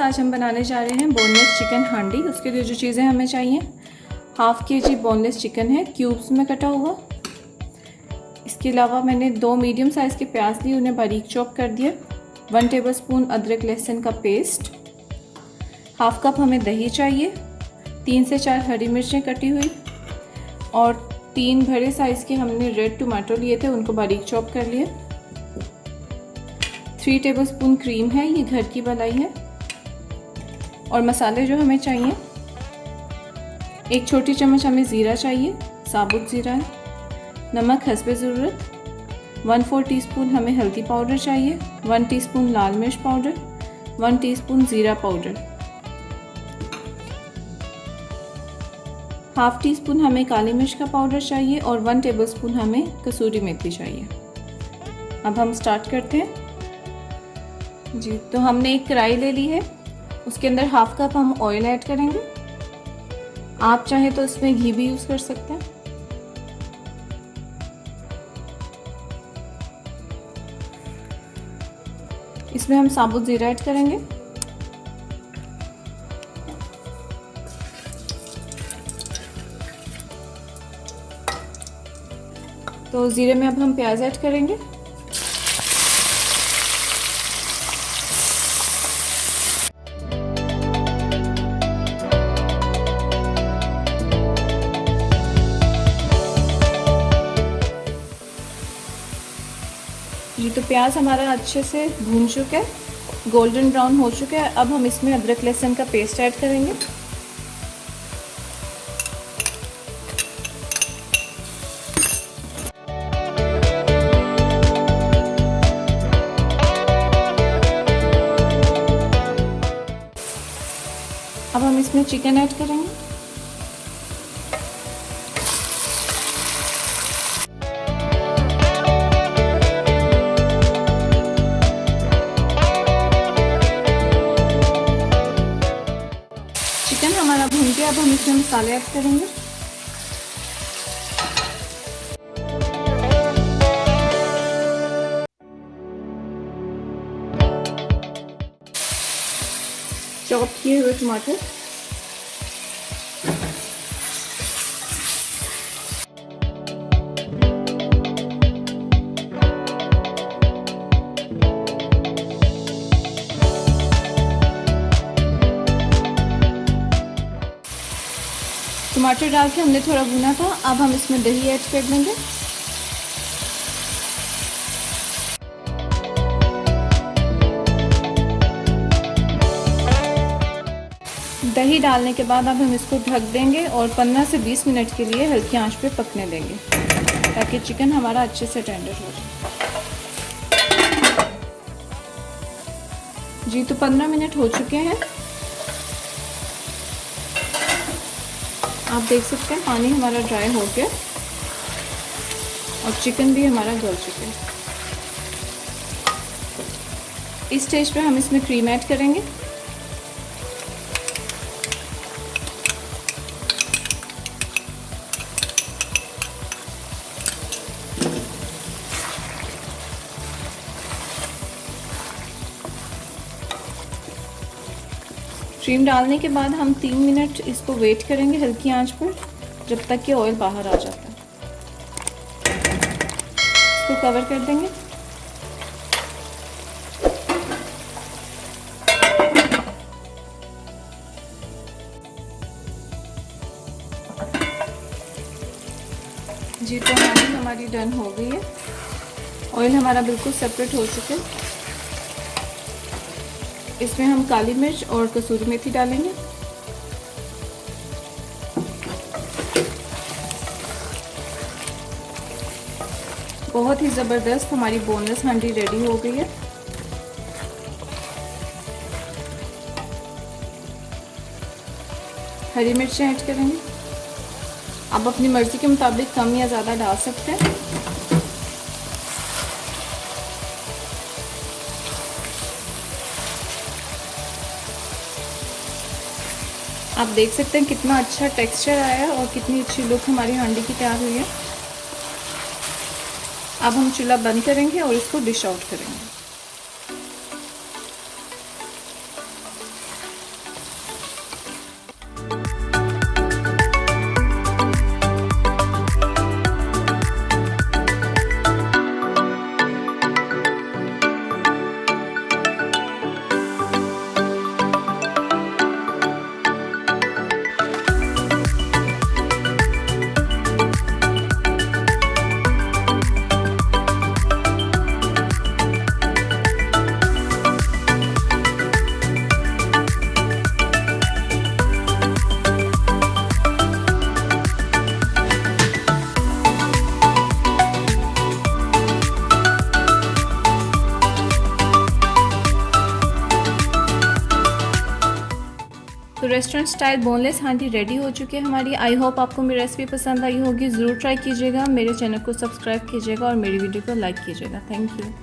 आज हम बनाने जा रहे हैं बोनलेस चिकन हांडी। उसके लिए जो चीज़ें हमें चाहिए, हाफ़ kg बोनलेस चिकन है क्यूब्स में कटा हुआ। इसके अलावा मैंने 2 मीडियम साइज़ के प्याज लिए, उन्हें बारीक चॉप कर दिया। 1 टेबलस्पून अदरक लहसुन का पेस्ट, हाफ़ कप हमें दही चाहिए, 3 से 4 हरी मिर्चें कटी हुई और 3 बड़े साइज़ के हमने रेड टमाटो लिए थे, उनको बारीक चॉप कर लिए। 3 टेबलस्पून क्रीम है, ये घर की बनाई है। और मसाले जो हमें चाहिए, 1 छोटी चम्मच हमें ज़ीरा चाहिए, साबुत ज़ीरा है। नमक हस्बे ज़रूरत। 1/4 टीस्पून हमें हल्दी पाउडर चाहिए, 1 टीस्पून लाल मिर्च पाउडर, 1 टीस्पून ज़ीरा पाउडर, हाफ़ टीस्पून हमें काली मिर्च का पाउडर चाहिए और 1 टेबलस्पून हमें कसूरी मेथी चाहिए। अब हम स्टार्ट करते हैं जी। तो हमने एक कढ़ाई ले ली है, उसके अंदर हाफ़ कप हम ऑयल ऐड करेंगे। आप चाहें तो इसमें घी भी यूज़ कर सकते हैं। इसमें हम साबुत ज़ीरा ऐड करेंगे। तो ज़ीरे में अब हम प्याज ऐड करेंगे। ये तो प्याज हमारा अच्छे से भून चुका है, गोल्डन ब्राउन हो चुका है। अब हम इसमें अदरक लहसुन का पेस्ट ऐड करेंगे। अब हम इसमें चिकन ऐड करेंगे। चिकन हमारा भून गया, अब हम इसमें मसाले ऐड करेंगे। चॉप किए हुए टमाटर, टमाटर डाल के हमने थोड़ा भुना था। अब हम इसमें दही ऐड कर देंगे। दही डालने के बाद अब हम इसको ढक देंगे और 15 से 20 मिनट के लिए हल्की आंच पे पकने देंगे, ताकि चिकन हमारा अच्छे से टेंडर हो जाए जी। तो 15 मिनट हो चुके हैं। आप देख सकते हैं पानी हमारा ड्राई हो गया और चिकन भी हमारा गल चुका है। इस स्टेज पे हम इसमें क्रीम ऐड करेंगे। क्रीम डालने के बाद हम 3 मिनट इसको वेट करेंगे हल्की आंच पर, जब तक कि ऑयल बाहर आ जाता है। इसको कवर कर देंगे। जी, तो हमारी डन हो गई है। ऑयल हमारा बिल्कुल सेपरेट हो चुका है। इसमें हम काली मिर्च और कसूरी मेथी डालेंगे। बहुत ही ज़बरदस्त हमारी बोनलेस हांडी रेडी हो गई है। हरी मिर्चें ऐड करेंगे। आप अपनी मर्ज़ी के मुताबिक कम या ज़्यादा डाल सकते हैं। आप देख सकते हैं कितना अच्छा टेक्सचर आया है और कितनी अच्छी लुक हमारी हांडी की तैयार हुई है। अब हम चूल्हा बंद करेंगे और इसको डिश आउट करेंगे। रेस्टोरेंट स्टाइल बोनलेस हांडी रेडी हो चुकी है हमारी। आई होप आपको मेरी रेसिपी पसंद आई होगी। ज़रूर ट्राई कीजिएगा, मेरे चैनल को सब्सक्राइब कीजिएगा और मेरी वीडियो को लाइक कीजिएगा। Thank you.